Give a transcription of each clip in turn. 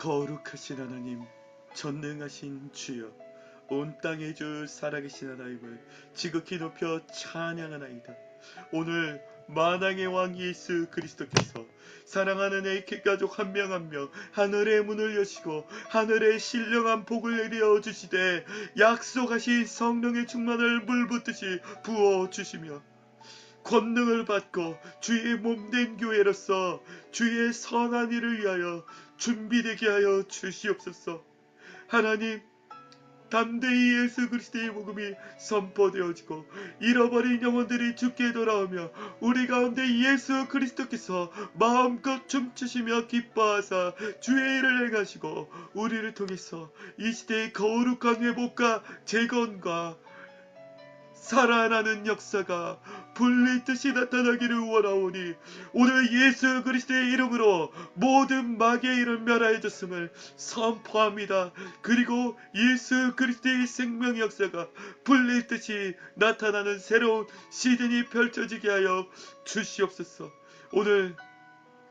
거룩하신 하나님, 전능하신 주여, 온 땅의 주 살아계신 하나님을 지극히 높여 찬양하나이다. 오늘 만왕의 왕 예수 그리스도께서 사랑하는 AK 가족 한 명 한 명 하늘의 문을 여시고 하늘의 신령한 복을 내려 주시되 약속하신 성령의 충만을 물붓듯이 부어 주시며 권능을 받고 주의 몸된 교회로서 주의 선한 일을 위하여 준비되게 하여 주시옵소서. 하나님, 담대히 예수 그리스도의 복음이 선포되어지고 잃어버린 영혼들이 주께 돌아오며 우리 가운데 예수 그리스도께서 마음껏 춤추시며 기뻐하사 주의 일을 행하시고 우리를 통해서 이 시대의 거룩한 회복과 재건과 살아나는 역사가 불리듯이 나타나기를 원하오니 오늘 예수 그리스도의 이름으로 모든 마귀의 일을 멸하여 줬음을 선포합니다. 그리고 예수 그리스도의 생명의 역사가 불리듯이 나타나는 새로운 시즌이 펼쳐지게 하여 주시옵소서. 오늘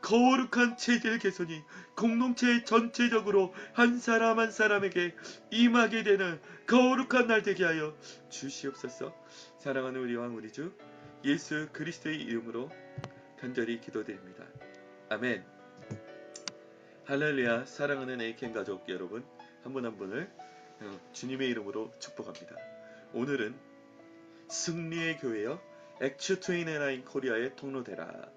거룩한 체질 개선이 공동체 전체적으로 한 사람 한 사람에게 임하게 되는 거룩한 날 되게 하여 주시옵소서. 사랑하는 우리 왕 우리 주 예수 그리스도의 이름으로 간절히 기도드립니다. 아멘. 할렐루야. 사랑하는 에이켄 가족 여러분, 한 분 한 분을 주님의 이름으로 축복합니다. 오늘은 승리의 교회여 액츠 29 코리아의 통로되라.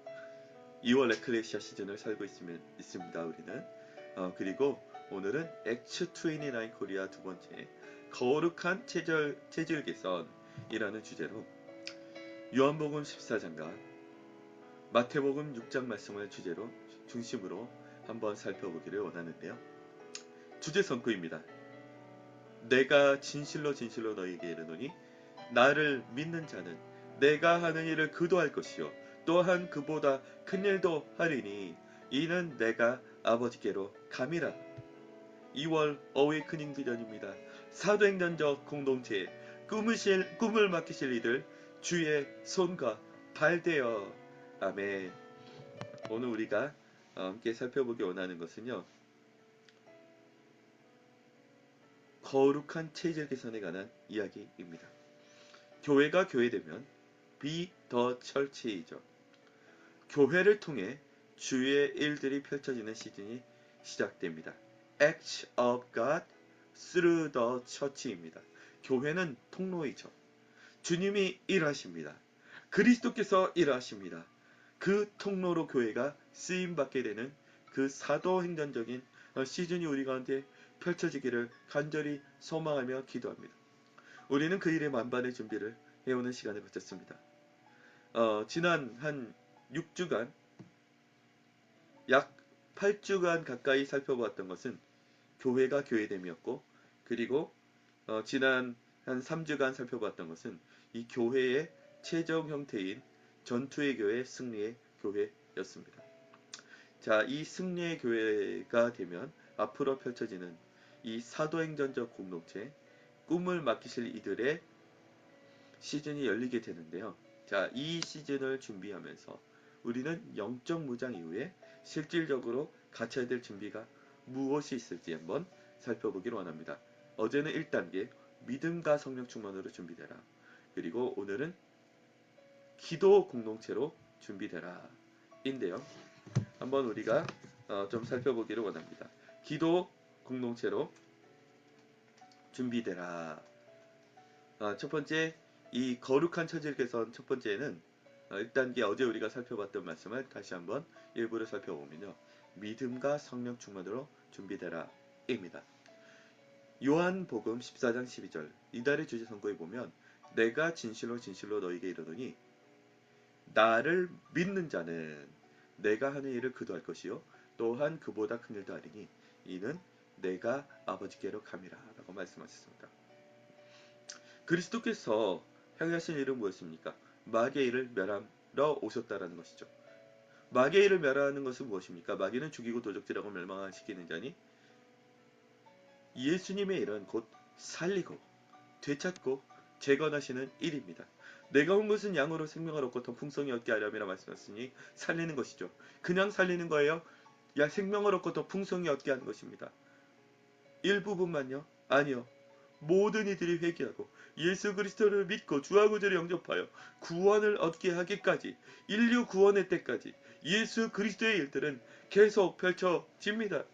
2월 에클레시아 시즌을 살고 있습니다. 우리는 그리고 오늘은 액츠 29 코리아 두 번째 거룩한 체질 개선이라는 주제로 요한복음 14장과 마태복음 6장 말씀을 주제로 중심으로 한번 살펴보기를 원하는데요. 주제 선구입니다. 내가 진실로 진실로 너희에게 이르노니 나를 믿는 자는 내가 하는 일을 그도 할 것이요 또한 그보다 큰 일도 하리니 이는 내가 아버지께로 감이라. 2월 어웨이크닝 비전입니다. 사도행전적 공동체 꿈을 맡기실 이들 주의 손과 발되어. 아멘. 오늘 우리가 함께 살펴보기 원하는 것은요, 거룩한 체질 개선에 관한 이야기입니다. 교회가 교회되면 be the church이죠. 교회를 통해 주의 일들이 펼쳐지는 시즌이 시작됩니다. Acts of God through the church입니다. 교회는 통로이죠. 주님이 일하십니다. 그리스도께서 일하십니다. 그 통로로 교회가 쓰임받게 되는 그 사도행전적인 시즌이 우리 가운데 펼쳐지기를 간절히 소망하며 기도합니다. 우리는 그 일의 만반의 준비를 해오는 시간을 거쳤습니다. 지난 한 6주간 약 8주간 가까이 살펴보았던 것은 교회가 교회됨이었고, 그리고 지난 한 3주간 살펴봤던 것은 이 교회의 최종 형태인 전투의 교회, 승리의 교회였습니다. 자, 이 승리의 교회가 되면 앞으로 펼쳐지는 이 사도행전적 공동체, 꿈을 맡기실 이들의 시즌이 열리게 되는데요. 자, 이 시즌을 준비하면서 우리는 영적 무장 이후에 실질적으로 갖춰야 될 준비가 무엇이 있을지 한번 살펴보기를 원합니다. 어제는 1단계 믿음과 성령 충만으로 준비되라. 그리고 오늘은 기도 공동체로 준비되라 인데요. 한번 우리가 좀 살펴보기를 원합니다. 기도 공동체로 준비되라. 첫 번째, 이 거룩한 체질 개선 첫 번째는 1단계 어제 우리가 살펴봤던 말씀을 다시 한번 일부를 살펴보면요. 믿음과 성령 충만으로 준비되라 입니다. 요한복음 14장 12절 이달의 주제 선고에 보면 내가 진실로 진실로 너희에게 이르노니 나를 믿는 자는 내가 하는 일을 그도 할 것이요 또한 그보다 큰 일도 하리니 이는 내가 아버지께로 감이라 라고 말씀하셨습니다. 그리스도께서 행하신 일은 무엇입니까? 마귀의 일을 멸하러 오셨다라는 것이죠. 마귀의 일을 멸하는 것은 무엇입니까? 마귀는 죽이고 도적질하고 멸망시키는 자니 예수님의 일은 곧 살리고 되찾고 재건하시는 일입니다. 내가 온 것은 양으로 생명을 얻고 더 풍성히 얻게 하려니라 말씀하셨으니 살리는 것이죠. 그냥 살리는 거예요? 생명을 얻고 더 풍성히 얻게 하는 것입니다. 일부분만요? 아니요. 모든 이들이 회개하고 예수 그리스도를 믿고 주와 구주를 영접하여 구원을 얻게 하기까지, 인류 구원의 때까지 예수 그리스도의 일들은 계속 펼쳐집니다.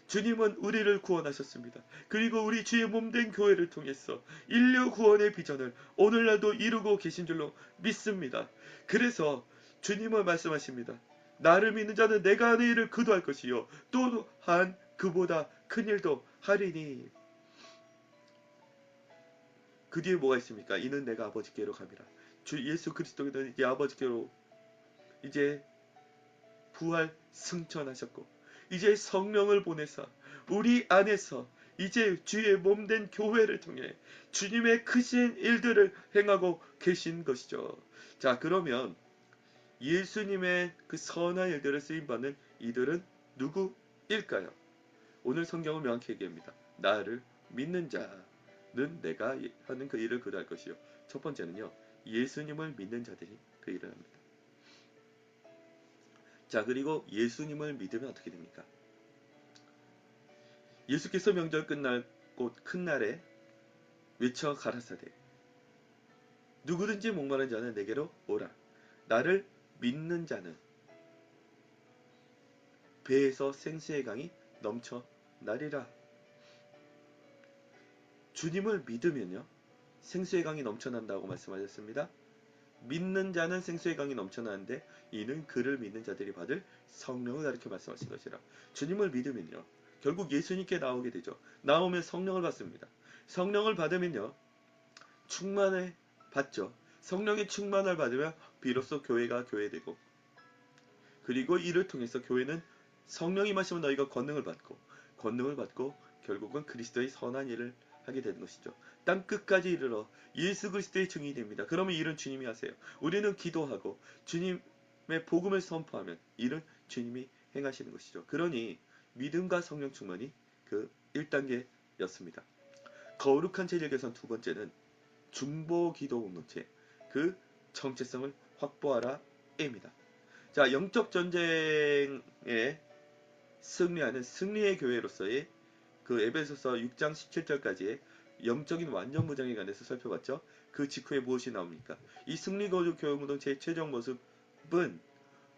주님은 우리를 구원하셨습니다. 그리고 우리 주의 몸된 교회를 통해서 인류 구원의 비전을 오늘날도 이루고 계신 줄로 믿습니다. 그래서 주님은 말씀하십니다. 나를 믿는 자는 내가 하는 일을 그도 할 것이요 또한 그보다 큰 일도 하리니. 그 뒤에 뭐가 있습니까? 이는 내가 아버지께로 감이라. 주 예수 그리스도는 이제 아버지께로 이제 부활 승천하셨고 이제 성령을 보내사 우리 안에서 이제 주의 몸된 교회를 통해 주님의 크신 일들을 행하고 계신 것이죠. 자, 그러면 예수님의 그 선한 일들을 쓰임받는 이들은 누구일까요? 오늘 성경은 명확히 얘기합니다. 나를 믿는 자는 내가 하는 그 일을 그도 할 것이요. 첫 번째는요. 예수님을 믿는 자들이 그 일을 합니다. 자, 그리고 예수님을 믿으면 어떻게 됩니까? 예수께서 명절 끝날 곧 큰 날에 외쳐 가라사대 누구든지 목마른 자는 내게로 오라. 나를 믿는 자는 배에서 생수의 강이 넘쳐나리라. 주님을 믿으면요. 생수의 강이 넘쳐난다고 말씀하셨습니다. 믿는 자는 생수의 강이 넘쳐나는데 이는 그를 믿는 자들이 받을 성령을 가리켜 말씀하신 것이라. 주님을 믿으면요. 결국 예수님께 나오게 되죠. 나오면 성령을 받습니다. 성령을 받으면요. 충만을 받죠. 성령의 충만을 받으면 비로소 교회가 교회되고 그리고 이를 통해서 교회는 성령이 임하시면 너희가 권능을 받고 결국은 그리스도의 선한 일을 하게 되는 것이죠. 땅 끝까지 이르러 예수 그리스도의 증인이 됩니다. 그러면 일은 주님이 하세요. 우리는 기도하고 주님의 복음을 선포하면 일은 주님이 행하시는 것이죠. 그러니 믿음과 성령 충만이 그 1단계였습니다. 거룩한 체질 개선 두 번째는 중보 기도 공동체, 그 정체성을 확보하라입니다. 자, 영적 전쟁에 승리하는 승리의 교회로서의 그 에베소서 6장 17절까지의 영적인 완전 무장에 관해서 살펴봤죠. 그 직후에 무엇이 나옵니까? 이 승리 거룩 교회 공동체의 최종 모습은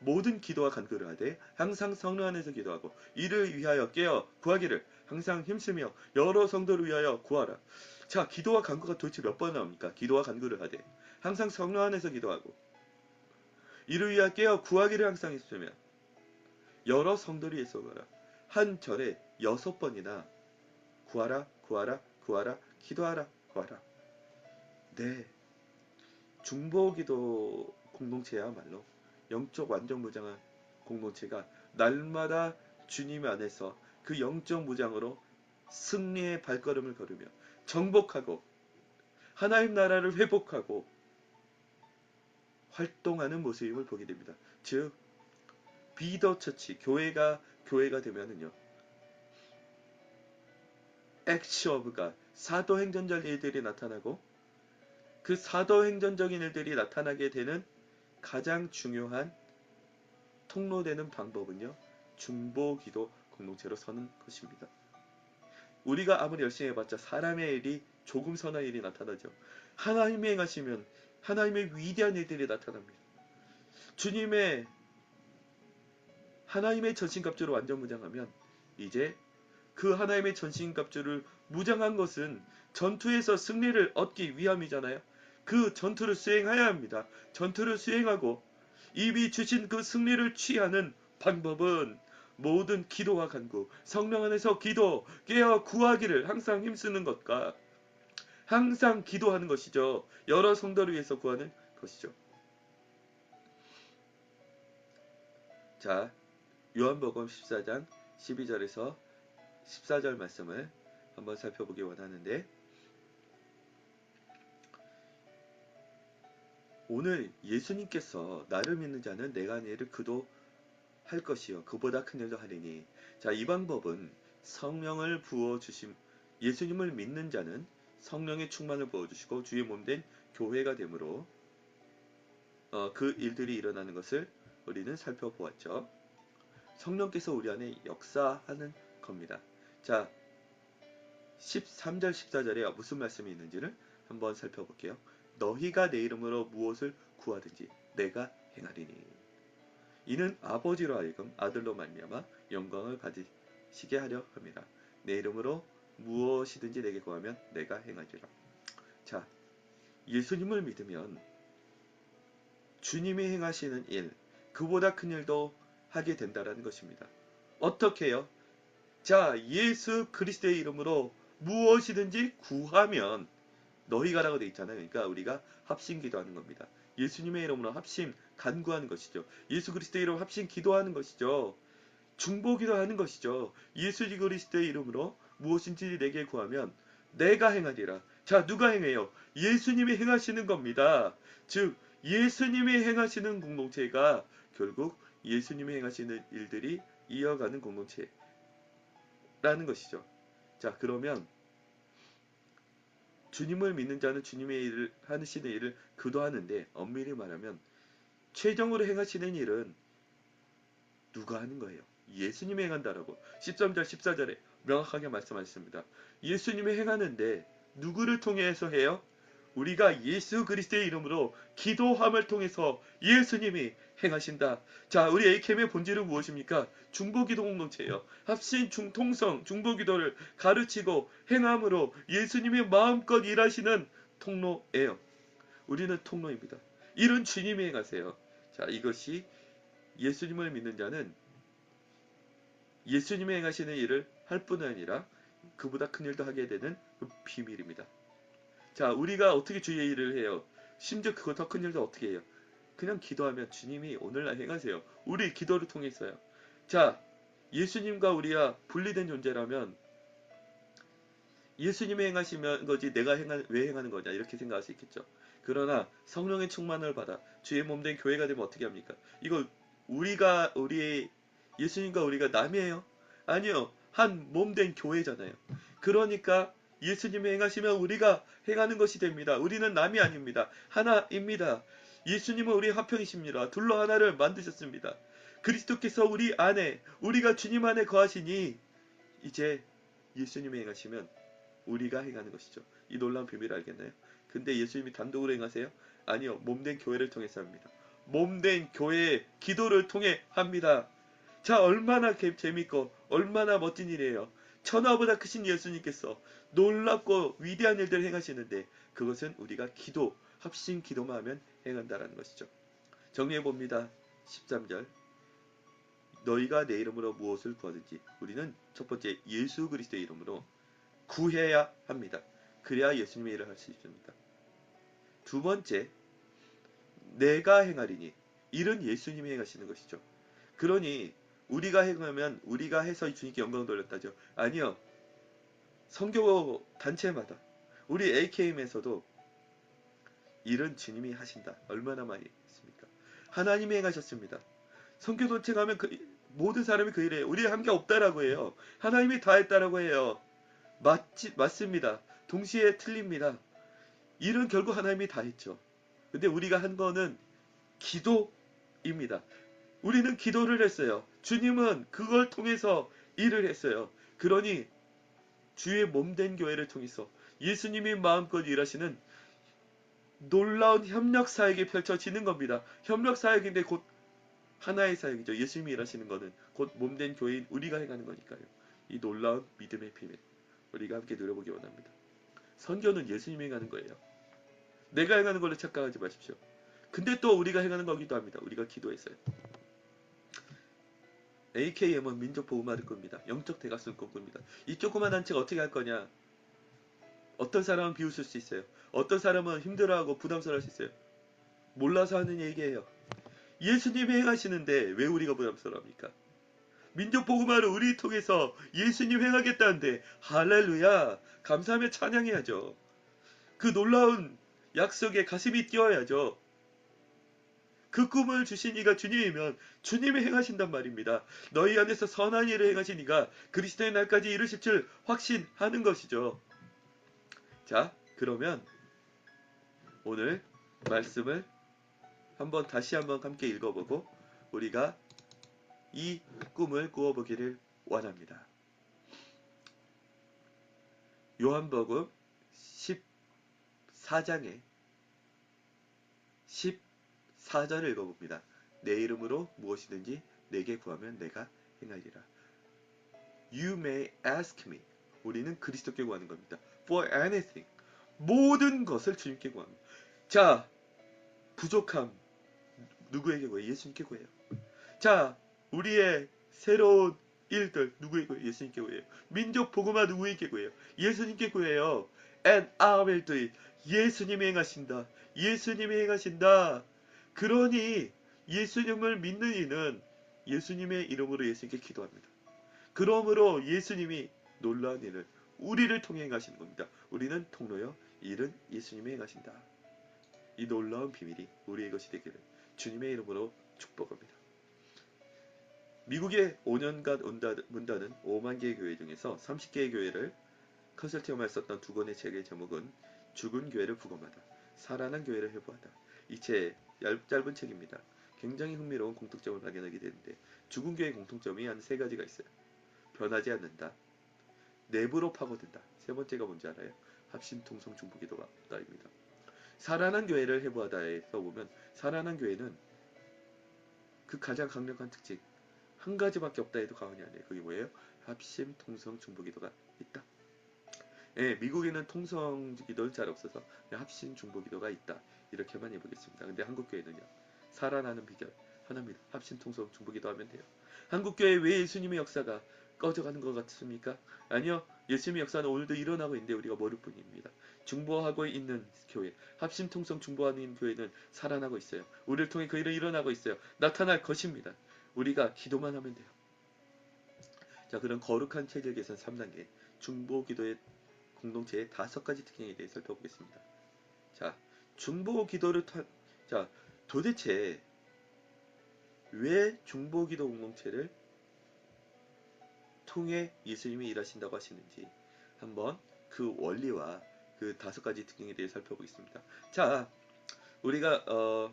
모든 기도와 간구를 하되 항상 성령 안에서 기도하고 이를 위하여 깨어 구하기를 항상 힘쓰며 여러 성도를 위하여 구하라. 자, 기도와 간구가 도대체 몇 번 나옵니까? 기도와 간구를 하되 항상 성령 안에서 기도하고 이를 위하여 깨어 구하기를 항상 힘쓰며 여러 성도를 위해서 구하라. 한 절에 6번이나 구하라, 구하라, 구하라, 기도하라, 구하라. 네, 중보기도 공동체야말로 영적 완전 무장한 공동체가 날마다 주님 안에서 그 영적 무장으로 승리의 발걸음을 걸으며 정복하고 하나님 나라를 회복하고 활동하는 모습임을 보게 됩니다. 즉 비더처치 교회가 되면은요. 액시 오브가 사도행전적 일들이 나타나고 그 사도행전적인 일들이 나타나게 되는 가장 중요한 통로되는 방법은요. 중보기도 공동체로 서는 것입니다. 우리가 아무리 열심히 해봤자 사람의 일이 조금 선한 일이 나타나죠. 하나님이 행하시면 하나님의 위대한 일들이 나타납니다. 하나님의 전신갑주로 완전 무장하면 이제 그 하나님의 전신갑주를 무장한 것은 전투에서 승리를 얻기 위함이잖아요. 그 전투를 수행해야 합니다. 전투를 수행하고 이미 주신 그 승리를 취하는 방법은 모든 기도와 간구, 성령 안에서 기도, 깨어 구하기를 항상 힘쓰는 것과 항상 기도하는 것이죠. 여러 성도를 위해서 구하는 것이죠. 자, 요한복음 14장 12절에서 14절 말씀을 한번 살펴보기 원하는데 오늘 예수님께서 나를 믿는 자는 내가 하는 일을 그도 할 것이요 그보다 큰 일도 하리니. 자, 이 방법은 성령을 부어주심 예수님을 믿는 자는 성령의 충만을 부어주시고 주의 몸된 교회가 되므로 그 일들이 일어나는 것을 우리는 살펴보았죠. 성령께서 우리 안에 역사하는 겁니다. 자, 13절 14절에 무슨 말씀이 있는지를 한번 살펴볼게요. 너희가 내 이름으로 무엇을 구하든지 내가 행하리니 이는 아버지로 하여금 아들로 말미암아 영광을 받으시게 하려 함이라. 내 이름으로 무엇이든지 내게 구하면 내가 행하리라. 자, 예수님을 믿으면 주님이 행하시는 일, 그보다 큰 일도 하게 된다라는 것입니다. 어떻게 해요? 자, 예수 그리스도의 이름으로 무엇이든지 구하면 너희가라고 돼 있잖아요. 그러니까 우리가 합심 기도하는 겁니다. 예수님의 이름으로 합심 간구하는 것이죠. 예수 그리스도의 이름으로 합심 기도하는 것이죠. 중보기도 하는 것이죠. 예수 그리스도의 이름으로 무엇인지 내게 구하면 내가 행하리라. 자, 누가 행해요? 예수님이 행하시는 겁니다. 즉 예수님이 행하시는 공동체가 결국 예수님이 행하시는 일들이 이어가는 공동체라는 것이죠. 자, 그러면 주님을 믿는 자는 주님의 일을 하시는 일을 그도 하는데 엄밀히 말하면 최종으로 행하시는 일은 누가 하는 거예요? 예수님이 행한다라고 13절 14절에 명확하게 말씀하셨습니다. 예수님이 행하는데 누구를 통해서 해요? 우리가 예수 그리스도의 이름으로 기도함을 통해서 예수님이 행하신다. 자, 우리 AKM의 본질은 무엇입니까? 중보기도 공동체예요. 합신 중통성 중보기도를 가르치고 행함으로 예수님이 마음껏 일하시는 통로예요. 우리는 통로입니다. 이런 주님이 행하세요. 자, 이것이 예수님을 믿는 자는 예수님이 행하시는 일을 할 뿐 아니라 그보다 큰 일도 하게 되는 그 비밀입니다. 자, 우리가 어떻게 주의 일을 해요? 심지어 그거 더 큰 일도 어떻게 해요? 그냥 기도하면 주님이 오늘날 행하세요. 우리 기도를 통해서요. 자, 예수님과 우리가 분리된 존재라면 예수님이 행하시면 거지 내가 왜 행하는 거냐 이렇게 생각할 수 있겠죠. 그러나 성령의 충만을 받아 주의 몸된 교회가 되면 어떻게 합니까? 이거 우리 예수님과 우리가 남이에요? 아니요. 한 몸된 교회잖아요. 그러니까 예수님이 행하시면 우리가 행하는 것이 됩니다. 우리는 남이 아닙니다. 하나입니다. 예수님은 우리 화평이십니다. 둘로 하나를 만드셨습니다. 그리스도께서 우리 안에 우리가 주님 안에 거하시니 이제 예수님이 행하시면 우리가 행하는 것이죠. 이 놀라운 비밀을 알겠나요? 근데 예수님이 단독으로 행하세요? 아니요. 몸된 교회를 통해서 합니다. 몸된 교회의 기도를 통해 합니다. 자, 얼마나 재밌고 얼마나 멋진 일이에요. 천하보다 크신 예수님께서 놀랍고 위대한 일들을 행하시는데 그것은 우리가 합심 기도만 하면 행한다라는 것이죠. 정리해 봅니다. 13절 너희가 내 이름으로 무엇을 구하든지 우리는 첫 번째 예수 그리스도의 이름으로 구해야 합니다. 그래야 예수님의 일을 할 수 있습니다. 두 번째 내가 행하리니 일은 예수님이 행하시는 것이죠. 그러니 우리가 행하면 우리가 해서 주님께 영광 돌렸다죠. 아니요. 선교 단체마다 우리 AKM에서도 일은 주님이 하신다. 얼마나 많이 했습니까? 하나님이 행하셨습니다. 선교 단체 가면 모든 사람이 그 일에 우리 한 게 없다라고 해요. 하나님이 다 했다라고 해요. 맞습니다. 동시에 틀립니다. 일은 결국 하나님이 다 했죠. 근데 우리가 한 거는 기도입니다. 우리는 기도를 했어요. 주님은 그걸 통해서 일을 했어요. 그러니 주의 몸된 교회를 통해서 예수님이 마음껏 일하시는 놀라운 협력 사역이 펼쳐지는 겁니다. 협력 사역인데 곧 하나의 사역이죠. 예수님이 일하시는 것은 곧 몸된 교회인 우리가 행하는 거니까요. 이 놀라운 믿음의 비밀 우리가 함께 누려보기 원합니다. 선교는 예수님이 행하는 거예요. 내가 행하는 걸로 착각하지 마십시오. 근데 또 우리가 행하는 거기도 합니다. 우리가 기도했어요. AKM은 민족 보호마를 겁니다. 영적 대각선 꿈꿉니다. 이 조그만 단체가 어떻게 할 거냐? 어떤 사람은 비웃을 수 있어요. 어떤 사람은 힘들어하고 부담스러워할 수 있어요. 몰라서 하는 얘기예요. 예수님이 행하시는데 왜 우리가 부담스러워합니까? 민족 복음화를 우리 통해서 예수님 행하겠다는데 할렐루야 감사하며 찬양해야죠. 그 놀라운 약속에 가슴이 뛰어야죠. 그 꿈을 주신 이가 주님이면 주님이 행하신단 말입니다. 너희 안에서 선한 일을 행하신 이가 그리스도의 날까지 이루실 줄 확신하는 것이죠. 자, 그러면 오늘 말씀을 다시 한번 함께 읽어보고 우리가 이 꿈을 꾸어보기를 원합니다. 요한복음 14장의 14절을 읽어봅니다. 내 이름으로 무엇이든지 내게 구하면 내가 행하리라. You may ask me. 우리는 그리스도께 구하는 겁니다. For anything. 모든 것을 주님께 구합니다. 자, 부족함 누구에게 구해요? 예수님께 구해요. 자, 우리의 새로운 일들 누구에게 구해요? 예수님께 구해요. 민족 복음화 누구에게 구해요? 예수님께 구해요. And I will do it. 예수님이 행하신다. 예수님이 행하신다. 그러니 예수님을 믿는 이는 예수님의 이름으로 예수님께 기도합니다. 그러므로 예수님이 놀라운 일을 우리를 통해 행하시는 겁니다. 우리는 통로요, 일은 예수님이 행하신다. 이 놀라운 비밀이 우리의 것이 되기를 주님의 이름으로 축복합니다. 미국에 5년간 문 닫은 5만 개의 교회 중에서 30개의 교회를 컨설팅하며 썼던 두 권의 책의 제목은 죽은 교회를 부검하다, 살아난 교회를 회복하다. 이 책 짧은 책입니다. 굉장히 흥미로운 공통점을 발견하게 되는데 죽은 교회의 공통점이 한 3가지가 있어요. 변하지 않는다, 내부로 파고든다. 세 번째가 뭔지 알아요? 합심통성 중보기도가 없다입니다. 살아난 교회를 회복하다에서 보면 살아난 교회는 그 가장 강력한 특징 한 가지밖에 없다 해도 과언이 아니에요. 그게 뭐예요? 합심, 통성, 중보기도가 있다. 예, 미국에는 통성 기도는 잘 없어서 합심, 중보기도가 있다. 이렇게만 해보겠습니다. 근데 한국교회는요. 살아나는 비결 하나입니다. 합심, 통성, 중보기도 하면 돼요. 한국교회 왜 예수님의 역사가 꺼져가는 것 같습니까? 아니요. 예수님의 역사는 오늘도 일어나고 있는데 우리가 모를 뿐입니다. 중보하고 있는 교회, 합심, 통성, 중보하는 교회는 살아나고 있어요. 우리를 통해 그 일은 일어나고 있어요. 나타날 것입니다. 우리가 기도만 하면 돼요. 자, 그럼 거룩한 체질 개선 3단계 중보기도의 공동체의 5가지 특징에 대해 살펴보겠습니다. 자, 중보기도를 자, 도대체 왜 중보기도 공동체를 통해 예수님이 일하신다고 하시는지 한번 그 원리와 그 5가지 특징에 대해 살펴보겠습니다. 자, 우리가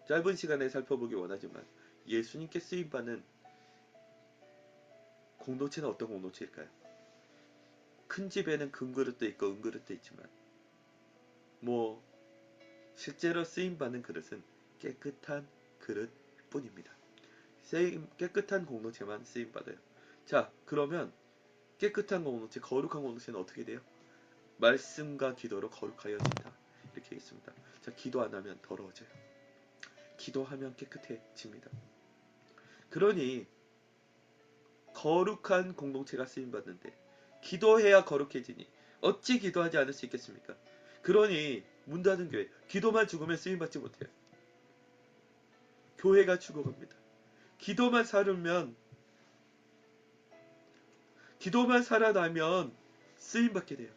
짧은 시간에 살펴보기 원하지만 예수님께 쓰임받는 공동체는 어떤 공동체일까요? 큰 집에는 금그릇도 있고 은그릇도 있지만 뭐 실제로 쓰임받는 그릇은 깨끗한 그릇뿐입니다. 깨끗한 공동체만 쓰임받아요. 자, 그러면 깨끗한 공동체, 거룩한 공동체는 어떻게 돼요? 말씀과 기도로 거룩하여진다. 이렇게 있습니다. 자, 기도 안 하면 더러워져요. 기도하면 깨끗해집니다. 그러니 거룩한 공동체가 쓰임받는데 기도해야 거룩해지니 어찌 기도하지 않을 수 있겠습니까? 그러니 문 닫은 교회, 기도만 죽으면 쓰임받지 못해요. 교회가 죽어갑니다. 기도만 살아나면 쓰임받게 돼요.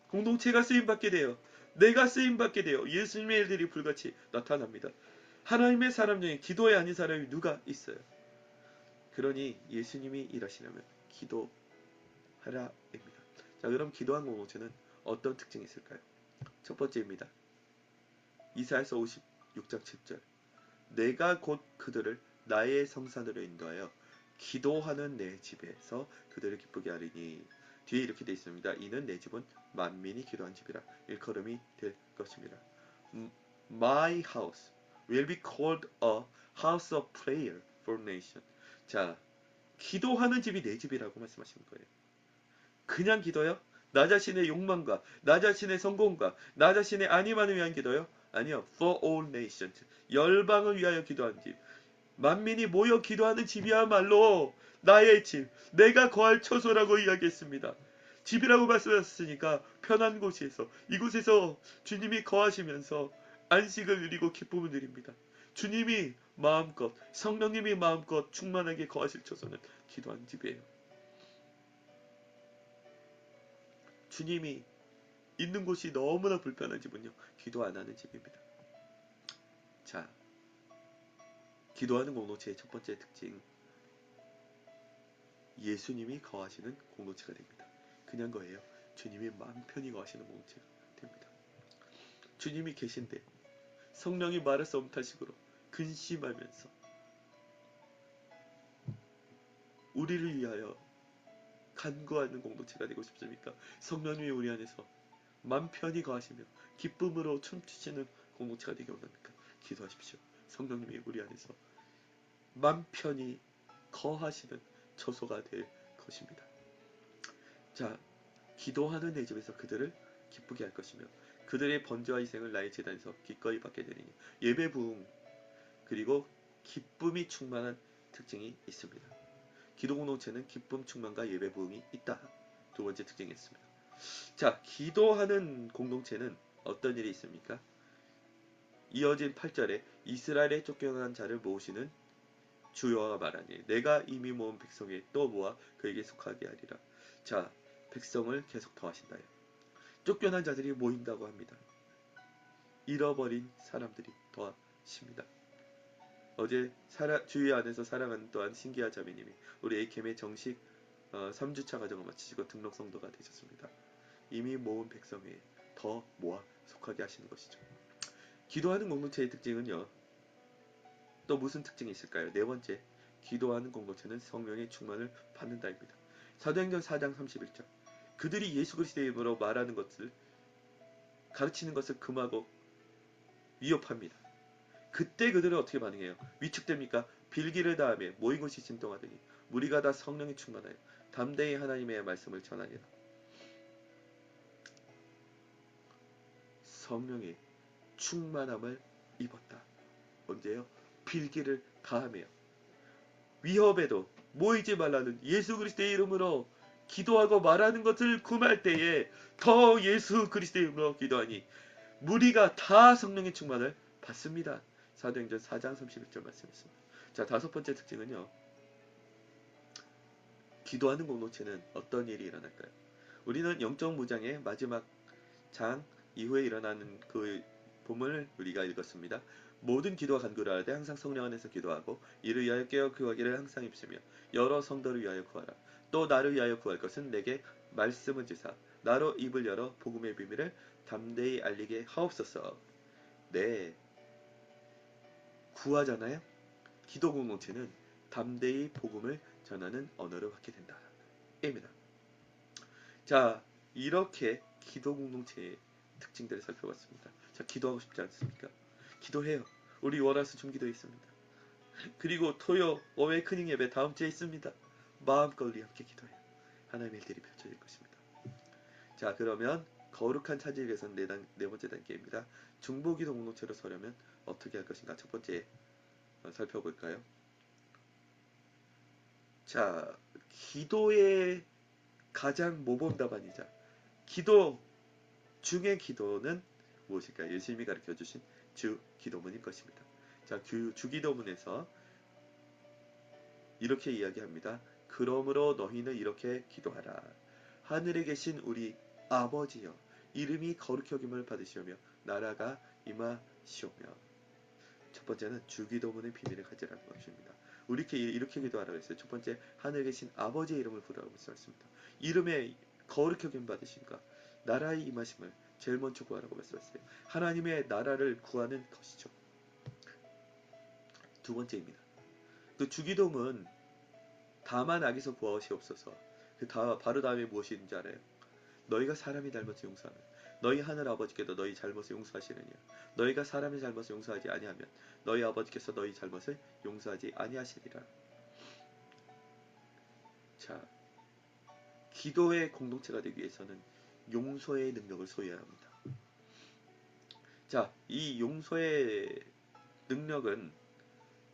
공동체가 쓰임받게 돼요. 내가 쓰임받게 돼요. 예수님의 일들이 불같이 나타납니다. 하나님의 사람 중에 기도에 아닌 사람이 누가 있어요? 그러니 예수님이 일하시려면 기도하라입니다. 자, 그럼 기도한 공동체는 어떤 특징이 있을까요? 첫 번째입니다. 이사야서 56장 7절 내가 곧 그들을 나의 성산으로 인도하여 기도하는 내 집에서 그들을 기쁘게 하리니 뒤에 이렇게 되어 있습니다. 이는 내 집은 만민이 기도한 집이라 일컬음이 될 것입니다. My house will be called a house of prayer for nation. 자, 기도하는 집이 내 집이라고 말씀하시는 거예요. 그냥 기도요? 나 자신의 욕망과 나 자신의 성공과 나 자신의 안위만을 위한 기도요? 아니요. For all nations. 열방을 위하여 기도하는 집. 만민이 모여 기도하는 집이야말로 나의 집, 내가 거할 처소라고 이야기했습니다. 집이라고 말씀하셨으니까 편한 곳에서, 이곳에서 주님이 거하시면서 안식을 누리고 기쁨을 누립니다. 주님이 마음껏, 성령님이 마음껏 충만하게 거하실 처소는 기도하는 집이에요. 주님이 있는 곳이 너무나 불편한 집은요, 기도 안 하는 집입니다. 자, 기도하는 공동체의 첫 번째 특징, 예수님이 거하시는 공동체가 됩니다. 그냥 거예요. 주님이 마음 편히 거하시는 공동체가 됩니다. 주님이 계신데 성령이 말할 수 없는 식으로 근심하면서 우리를 위하여 간구하는 공동체가 되고 싶습니까? 성령님이 우리 안에서 맘 편히 거하시며 기쁨으로 춤추시는 공동체가 되기 원합니까? 기도하십시오. 성령님이 우리 안에서 맘 편히 거하시는 처소가 될 것입니다. 자, 기도하는 내 집에서 그들을 기쁘게 할 것이며 그들의 번제와 희생을 나의 제단에서 기꺼이 받게 되리니. 예배 부흥 그리고 기쁨이 충만한 특징이 있습니다. 기도 공동체는 기쁨 충만과 예배 부흥이 있다. 두 번째 특징이 있습니다. 자, 기도하는 공동체는 어떤 일이 있습니까? 이어진 8절에 이스라엘의 쫓겨난 자를 모으시는 주여가 말하니 내가 이미 모은 백성에 또 모아 그에게 속하게 하리라. 자, 백성을 계속 더하신다요. 쫓겨난 자들이 모인다고 합니다. 잃어버린 사람들이 더하십니다. 어제 주의 안에서 사랑하는 또한 신기한 자매님이 우리 에이캠의 정식 3주차 과정을 마치시고 등록 성도가 되셨습니다. 이미 모은 백성에 더 모아 속하게 하시는 것이죠. 기도하는 공동체의 특징은요. 또 무슨 특징이 있을까요? 네 번째, 기도하는 공동체는 성령의 충만을 받는다입니다. 사도행전 4장 31절. 그들이 예수 그리스도의 이름으로 말하는 것을 가르치는 것을 금하고 위협합니다. 그때 그들은 어떻게 반응해요? 위축됩니까? 빌기를 다하며 모인 곳이 진동하더니 무리가 다 성령이 충만하여 담대히 하나님의 말씀을 전하니라. 성령의 충만함을 입었다. 언제요? 빌기를 다하며 위협에도 모이지 말라는 예수 그리스도의 이름으로 기도하고 말하는 것을 금할 때에 더 예수 그리스도의 이름으로 기도하니 무리가 다 성령의 충만을 받습니다. 사도행전 4장 31절 말씀했습니다. 자, 다섯 번째 특징은요. 기도하는 공동체는 어떤 일이 일어날까요? 우리는 영적 무장의 마지막 장 이후에 일어나는 그 본문을 우리가 읽었습니다. 모든 기도와 간구를 하되 항상 성령 안에서 기도하고 이를 위하여 깨어 구하기를 항상 입으며 여러 성도를 위하여 구하라. 또 나를 위하여 구할 것은 내게 말씀을 주사 나로 입을 열어 복음의 비밀을 담대히 알리게 하옵소서. 네, 구하잖아요. 기도 공동체는 담대히 복음을 전하는 언어를 갖게 된다. 입니다. 자, 이렇게 기도 공동체의 특징들을 살펴봤습니다. 자, 기도하고 싶지 않습니까? 기도해요. 우리 월화수 중기도에 있습니다. 그리고 토요 어웨이크닝 예배 다음 주에 있습니다. 마음껏 우리 함께 기도해요. 하나님의 일들이 펼쳐질 것입니다. 자, 그러면 거룩한 차지를 위해서는 네 번째 단계입니다. 중보기도 공동체로 서려면 어떻게 할 것인가? 첫 번째 살펴볼까요? 자, 기도의 가장 모범답안이자 기도 중의 기도는 무엇일까요? 예수님이 가르쳐주신 주 기도문일 것입니다. 자, 주 기도문에서 이렇게 이야기합니다. 그러므로 너희는 이렇게 기도하라. 하늘에 계신 우리 아버지여, 이름이 거룩히 여김을 받으시오며 나라가 임하시오며. 첫 번째는 주 기도문의 비밀을 가지라는 것입니다. 우리 이렇게 기도하라고 했어요. 첫 번째, 하늘에 계신 아버지의 이름을 부르라고 말씀하셨습니다. 이름에 거룩히 여김 받으신가, 나라의 임하심을 제일 먼저 구하라고 말씀하셨어요. 하나님의 나라를 구하는 것이죠. 두 번째입니다. 그 주기도문 다만 악에서 구하시옵소서. 바로 다음에 무엇이 있는지 알아요? 너희가 사람이 잘못을 용서하면 너희 하늘 아버지께도 너희 잘못을 용서하시느니라. 너희가 사람의 잘못을 용서하지 아니하면 너희 아버지께서 너희 잘못을 용서하지 아니하시리라. 자, 기도의 공동체가 되기 위해서는 용서의 능력을 소유해야 합니다. 자, 이 용서의 능력은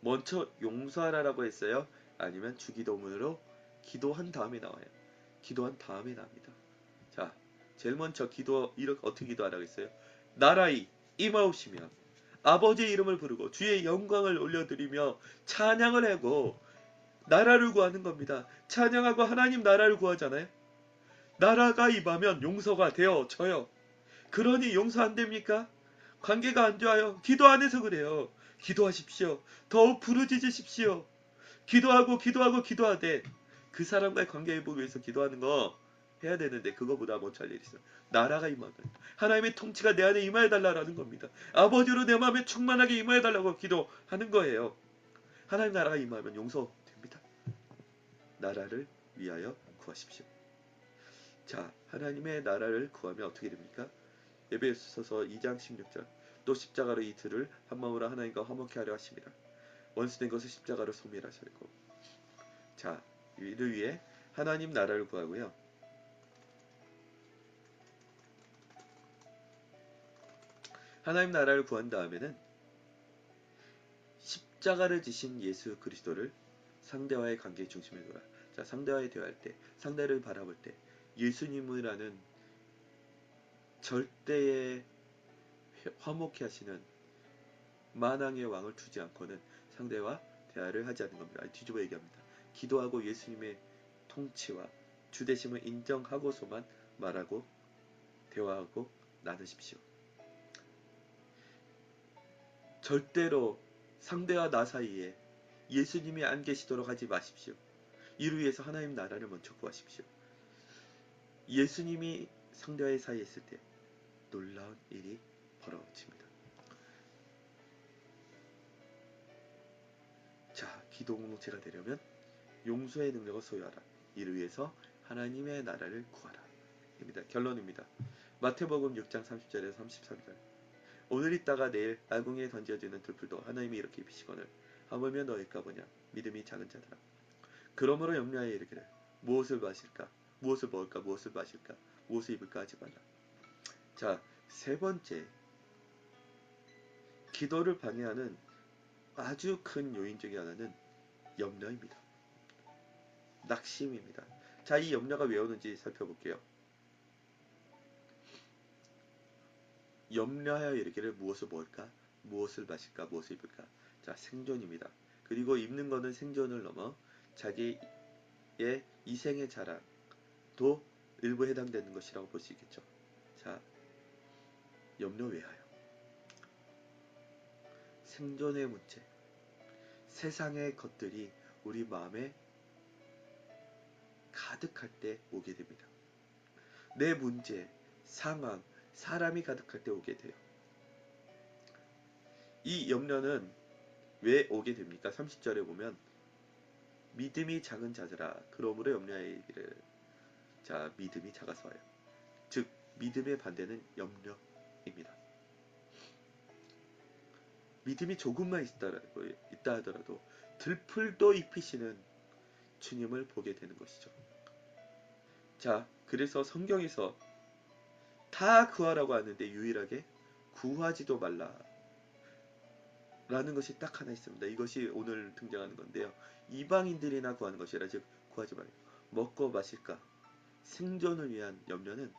먼저 용서하라라고 했어요? 아니면 주기도문으로 기도한 다음에 나와요? 기도한 다음에 나옵니다. 자, 제일 먼저 이렇게 어떻게 기도하라고 했어요? 나라의 임하옵시며 아버지의 이름을 부르고 주의 영광을 올려드리며 찬양을 하고 나라를 구하는 겁니다. 찬양하고 하나님 나라를 구하잖아요. 나라가 임하면 용서가 되어져요. 그러니 용서 안 됩니까? 관계가 안 좋아요. 기도 안 해서 그래요. 기도하십시오. 더욱 부르짖으십시오. 기도하되 그 사람과의 관계 회복을 위해서 기도하는 거 해야 되는데 그거보다 먼저 할 일이 있어요. 나라가 임하는 하나님의 통치가 내 안에 임하여달라는 겁니다. 아버지로 내 마음에 충만하게 임하여달라고 기도하는 거예요. 하나님 나라가 임하면 용서됩니다. 나라를 위하여 구하십시오. 자, 하나님의 나라를 구하면 어떻게 됩니까? 에베소서 2장 16절. 또 십자가로 이 둘을 한 마음으로 하나님과 화목케 하려 하십니다. 원수된 것을 십자가로 소멸하셨고. 자, 이를 위해 하나님 나라를 구하고요. 하나님 나라를 구한 다음에는 십자가를 지신 예수 그리스도를 상대와의 관계의 중심에 두라. 자, 상대와의 대화할 때, 상대를 바라볼 때 예수님이라는 절대의 화목케 하시는 만왕의 왕을 두지 않고는 상대와 대화를 하지 않는 겁니다. 뒤집어 얘기합니다. 기도하고 예수님의 통치와 주되심을 인정하고서만 말하고 대화하고 나누십시오. 절대로 상대와 나 사이에 예수님이 안 계시도록 하지 마십시오. 이를 위해서 하나님 나라를 먼저 구하십시오. 예수님이 상대와의 사이에 있을 때 놀라운 일이 벌어집니다. 자, 기도 공동체가 되려면 용서의 능력을 소유하라. 이를 위해서 하나님의 나라를 구하라. 입니다. 결론입니다. 마태복음 6장 30절에서 33절. 오늘 있다가 내일 아궁이에 던져지는 들풀도 하나님이 이렇게 입히시거늘 하물며 너희가 보냐 믿음이 작은 자들아. 그러므로 염려하여 이르기를 무엇을 마실까 무엇을 먹을까 무엇을 마실까 무엇을 입을까 하지 말라. 자, 세 번째, 기도를 방해하는 아주 큰 요인 중에 하나는 염려입니다. 낙심입니다. 자, 이 염려가 왜 오는지 살펴볼게요. 염려하여 이르기를 무엇을 먹을까 무엇을 마실까 무엇을 입을까. 자, 생존입니다. 그리고 입는 거는 생존을 넘어 자기의 이생의 자랑도 일부 해당되는 것이라고 볼 수 있겠죠. 자, 염려 왜 하여? 생존의 문제, 세상의 것들이 우리 마음에 가득할 때 오게 됩니다. 내 문제, 상황, 사람이 가득할 때 오게 돼요. 이 염려는 왜 오게 됩니까? 30절에 보면 믿음이 작은 자들아 그러므로 염려하여 이르기를. 자, 믿음이 작아서 와요. 즉 믿음의 반대는 염려입니다. 믿음이 조금만 있다 하더라도 들풀도 입히시는 주님을 보게 되는 것이죠. 자, 그래서 성경에서 다 구하라고 하는데 유일하게 구하지도 말라 라는 것이 딱 하나 있습니다. 이것이 오늘 등장하는 건데요. 이방인들이나 구하는 것이라, 즉 구하지 말아요. 먹고 마실까 생존을 위한 염려는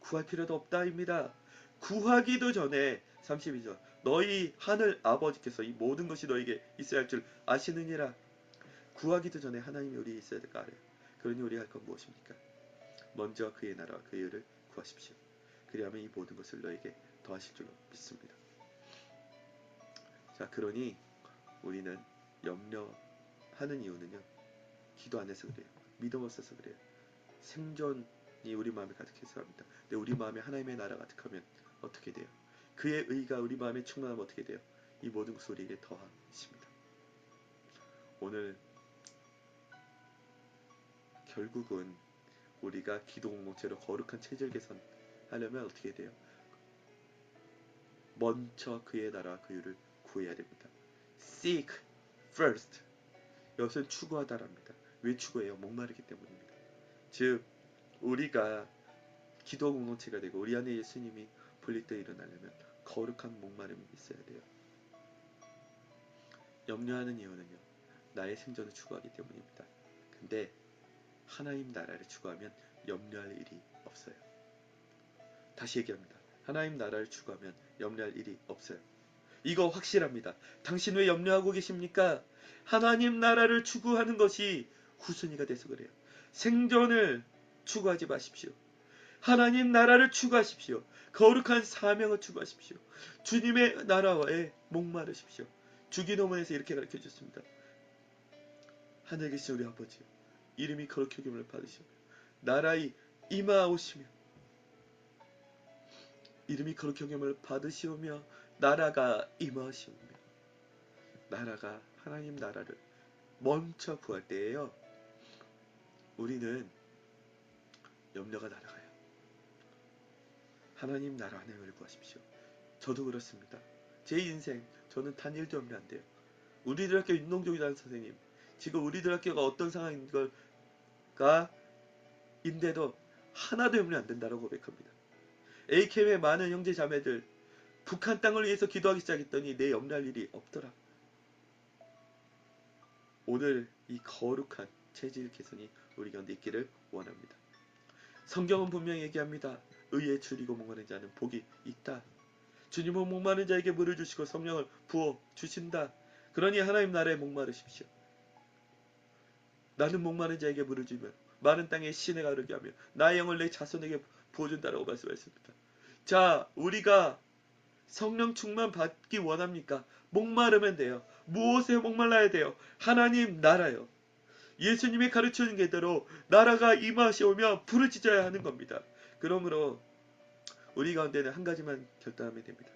구할 필요도 없다입니다. 구하기도 전에 32절 너희 하늘 아버지께서 이 모든 것이 너에게 있어야 할 줄 아시느니라. 구하기도 전에 하나님이 우리에 있어야 될까 알아요. 그러니 우리가 할 건 무엇입니까? 먼저 그의 나라와 그의 의를 구하십시오. 그리하면 이 모든 것을 너에게 더하실 줄로 믿습니다. 자, 그러니 우리는 염려하는 이유는요, 기도 안 해서 그래요. 믿음 없어서 그래요. 생존이 우리 마음에 가득해서 합니다. 근데 우리 마음에 하나님의 나라 가득하면 어떻게 돼요? 그의 의가 우리 마음에 충만하면 어떻게 돼요? 이 모든 것을 우리에게 더하십니다. 오늘 결국은 우리가 기도 공동체로 거룩한 체질 개선하려면 어떻게 돼요? 먼저 그의 나라와 그 의를 구해야 됩니다. Seek first. 이것은 추구하다랍니다. 왜 추구해요? 목마르기 때문입니다. 즉 우리가 기도 공동체가 되고 우리 안에 예수님이 분리 때 일어나려면 거룩한 목마름이 있어야 돼요. 염려하는 이유는요, 나의 생존을 추구하기 때문입니다. 근데 하나님 나라를 추구하면 염려할 일이 없어요. 다시 얘기합니다. 하나님 나라를 추구하면 염려할 일이 없어요. 이거 확실합니다. 당신 왜 염려하고 계십니까? 하나님 나라를 추구하는 것이 후순위가 돼서 그래요. 생존을 추구하지 마십시오. 하나님 나라를 추구하십시오. 거룩한 사명을 추구하십시오. 주님의 나라에 목마르십시오. 주기도문에서 이렇게 가르쳐 주셨습니다. 하늘에 계신 우리 아버지요, 이름이 거룩히 여김을 받으시며 나라의 임하오시며, 이름이 거룩히 여김을 받으시오며 나라가 임하시오며. 나라가 하나님 나라를 먼저 구할 때예요. 우리는 염려가 날아가요. 하나님 나라 하나님을 구하십시오. 저도 그렇습니다. 제 인생 저는 단 1도 염려 안 돼요. 우리들 학교 운동중이라는 선생님, 지금 우리들 학교가 어떤 상황인 걸가 인데도 하나도 염려 안 된다고 고백합니다. AKM의 많은 형제 자매들 북한 땅을 위해서 기도하기 시작했더니 내 염려할 일이 없더라. 오늘 이 거룩한 체질 개선이 우리 가운데 있기를 원합니다. 성경은 분명히 얘기합니다. 의에 줄이고 목마른 자는 복이 있다. 주님은 목마른 자에게 물을 주시고 성령을 부어 주신다. 그러니 하나님 나라에 목마르십시오. 나는 목마른 자에게 물을 주며 마른 땅에 신에 가르게 하며 나의 영을 내 자손에게 부어준다라고 말씀하셨습니다. 자, 우리가 성령 충만 받기 원합니까? 목마르면 돼요. 무엇에 목말라야 돼요? 하나님 나라요. 예수님이 가르쳐준 게대로 나라가 임하시오며 부르짖어야 하는 겁니다. 그러므로 우리 가운데는 한 가지만 결단하면 됩니다.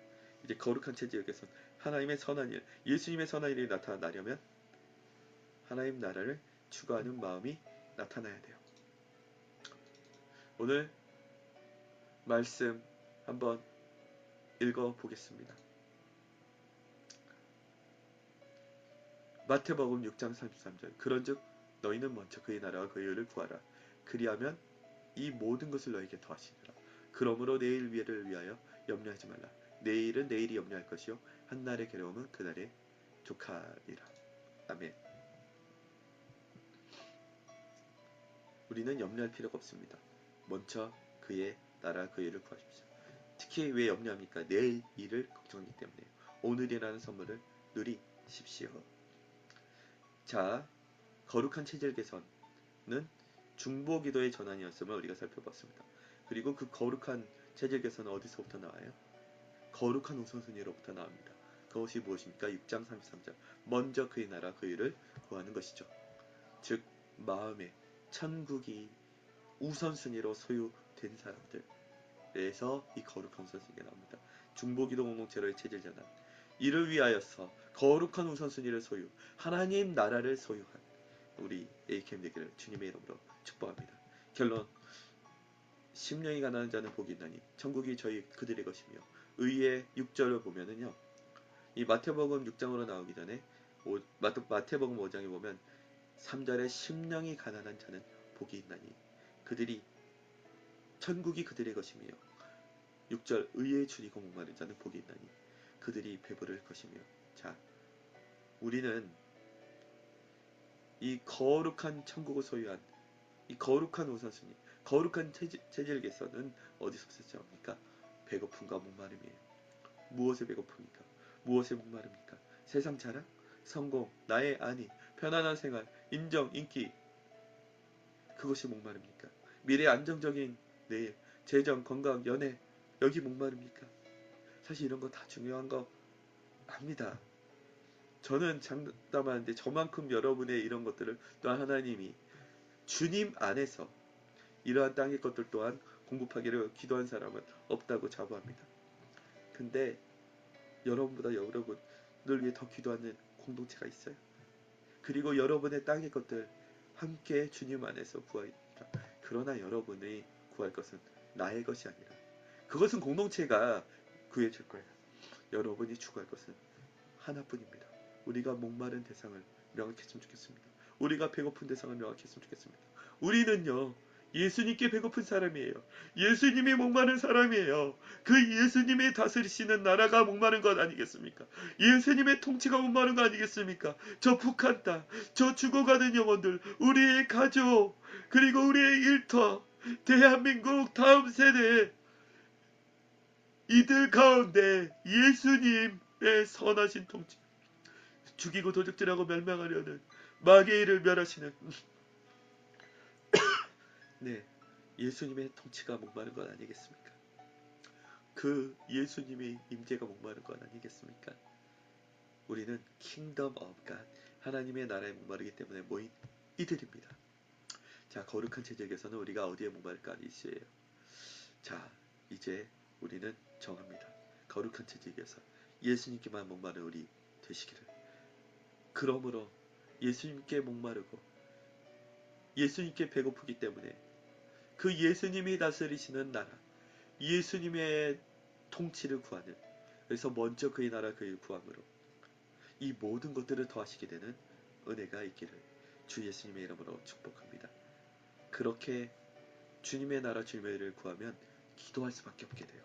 이제 거룩한 체질 개선, 하나님의 선한 일, 예수님의 선한 일이 나타나려면 하나님 나라를 추구하는 마음이 나타나야 돼요. 오늘 말씀 한번 읽어보겠습니다. 마태복음 6장 33절. 그런즉 너희는 먼저 그의 나라와 그의 의를 구하라. 그리하면 이 모든 것을 너에게 더하시리라. 그러므로 내일 위를 위하여 염려하지 말라. 내일은 내일이 염려할 것이요 한날의 괴로움은 그날의 족하리라. 아멘. 우리는 염려할 필요가 없습니다. 먼저 그의 나라 그의 의를 구하십시오. 특히 왜 염려합니까? 내일 일을 걱정하기 때문에요. 오늘이라는 선물을 누리십시오. 자, 거룩한 체질 개선은 중보기도의 전환이었음을 우리가 살펴봤습니다. 그리고 그 거룩한 체질 개선은 어디서부터 나와요? 거룩한 우선순위로부터 나옵니다. 그것이 무엇입니까? 6장 33절. 먼저 그의 나라 그의 의를 구하는 것이죠. 즉 마음에 천국이 우선순위로 소유된 사람들에서 이 거룩한 우선순위가 나옵니다. 중보기도 공동체로의 체질 전환. 이를 위하여서 거룩한 우선순위를 소유, 하나님 나라를 소유한 우리 AKM 되기를 주님의 이름으로 축복합니다. 결론, 심령이 가난한 자는 복이 있나니 천국이 저희 그들의 것이며 의의 6절을 보면은요, 이 마태복음 6장으로 나오기 전에 마태복음 5장에 보면 3절에 심령이 가난한 자는 복이 있나니 그들이 천국이 그들의 것이며 6절 의에 줄이고 목마른 자는 복이 있나니 그들이 배부를 것이며. 자, 우리는 이 거룩한 천국을 소유한 이 거룩한 우선순위, 거룩한 체질 개선은 어디서 시작합니까? 배고픔과 목마름이에요. 무엇에 배고픕니까? 무엇에 목마릅니까? 세상 자랑, 성공, 나의 안위, 편안한 생활, 인정, 인기, 그것이 목마릅니까? 미래 안정적인 내일, 재정, 건강, 연애, 여기 목마릅니까? 사실 이런 거 다 중요한 거 압니다. 저는 장담하는데 저만큼 여러분의 이런 것들을 또한 하나님이 주님 안에서 이러한 땅의 것들 또한 공급하기를 기도한 사람은 없다고 자부합니다. 근데 여러분보다 여러분을 위해 더 기도하는 공동체가 있어요. 그리고 여러분의 땅의 것들 함께 주님 안에서 구합니다. 그러나 여러분이 구할 것은 나의 것이 아니라 그것은 공동체가 구해줄 거예요. 여러분이 추구할 것은 하나뿐입니다. 우리가 목마른 대상을 명확했으면 좋겠습니다. 우리가 배고픈 대상을 명확했으면 좋겠습니다. 우리는요, 예수님께 배고픈 사람이에요. 예수님이 목마른 사람이에요. 그 예수님이 다스리시는 나라가 목마른 것 아니겠습니까? 예수님의 통치가 목마른 거 아니겠습니까? 저 북한 땅, 저 죽어가는 영혼들, 우리의 가족, 그리고 우리의 일터, 대한민국 다음 세대, 이들 가운데 예수님의 선하신 통치, 죽이고 도적질하고 멸망하려는 마귀의 일을 멸하시는 네, 예수님의 통치가 목마른 것 아니겠습니까? 그 예수님의 임재가 목마른 것 아니겠습니까? 우리는 킹덤 오브 갓, 하나님의 나라에 목마르기 때문에 모인 이들입니다. 자, 거룩한 체질에서는 우리가 어디에 목마를까 이시에요. 자, 이제 우리는 정합니다. 거룩한 체질에서 예수님께만 목마른 우리 되시기를. 그러므로 예수님께 목마르고 예수님께 배고프기 때문에 그 예수님이 다스리시는 나라, 예수님의 통치를 구하는, 그래서 먼저 그의 나라 그의 구함으로 이 모든 것들을 더하시게 되는 은혜가 있기를 주 예수님의 이름으로 축복합니다. 그렇게 주님의 나라 주님의 일을 구하면 기도할 수밖에 없게 돼요.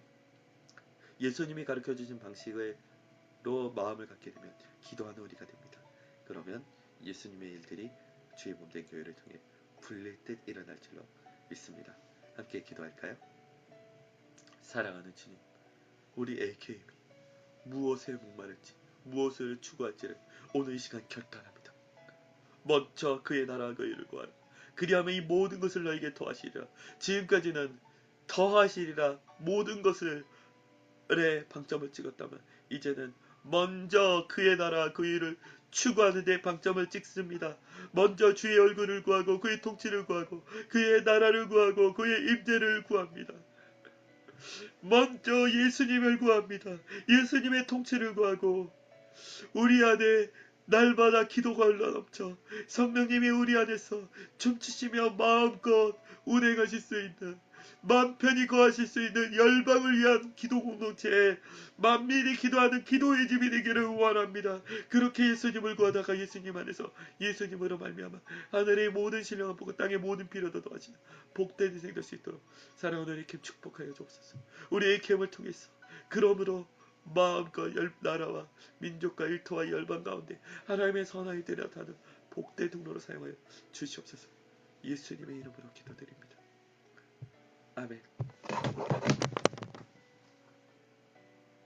예수님이 가르쳐주신 방식으로 마음을 갖게 되면 기도하는 우리가 됩니다. 그러면 예수님의 일들이 주의 몸된 교회를 통해 굴릴 듯 일어날 줄로 믿습니다. 함께 기도할까요? 사랑하는 주님, 우리 AKM이 무엇에 목마를지 무엇을 추구할지를 오늘 이 시간 결단합니다. 먼저 그의 나라와 그의 일을 구하라. 그리하면 이 모든 것을 너에게 더하시리라. 지금까지는 더하시리라 모든 것을 방점을 찍었다면 이제는 먼저 그의 나라 그의 일을 추구하는 데 방점을 찍습니다. 먼저 주의 얼굴을 구하고 그의 통치를 구하고 그의 나라를 구하고 그의 임재를 구합니다. 먼저 예수님을 구합니다. 예수님의 통치를 구하고 우리 안에 날마다 기도가 흘러넘쳐 성령님이 우리 안에서 춤추시며 마음껏 운행하실 수 있는, 마음 편히 거하실 수 있는 열방을 위한 기도 공동체에 만민이 기도하는 기도의 집이 되기를 원합니다. 그렇게 예수님을 구하다가 예수님 안에서 예수님으로 말미암아 하늘의 모든 신령한 복과 땅의 모든 필요도 더하시는 복된 인생 될 수 있도록 사랑하는 AKM 축복하여 주옵소서. 우리 AKM을 통해서 그러므로 마음과 나라와 민족과 일터와 열방 가운데 하나님의 선하게 되려다는 복된 통로로 사용하여 주시옵소서. 예수님의 이름으로 기도드립니다. 아멘.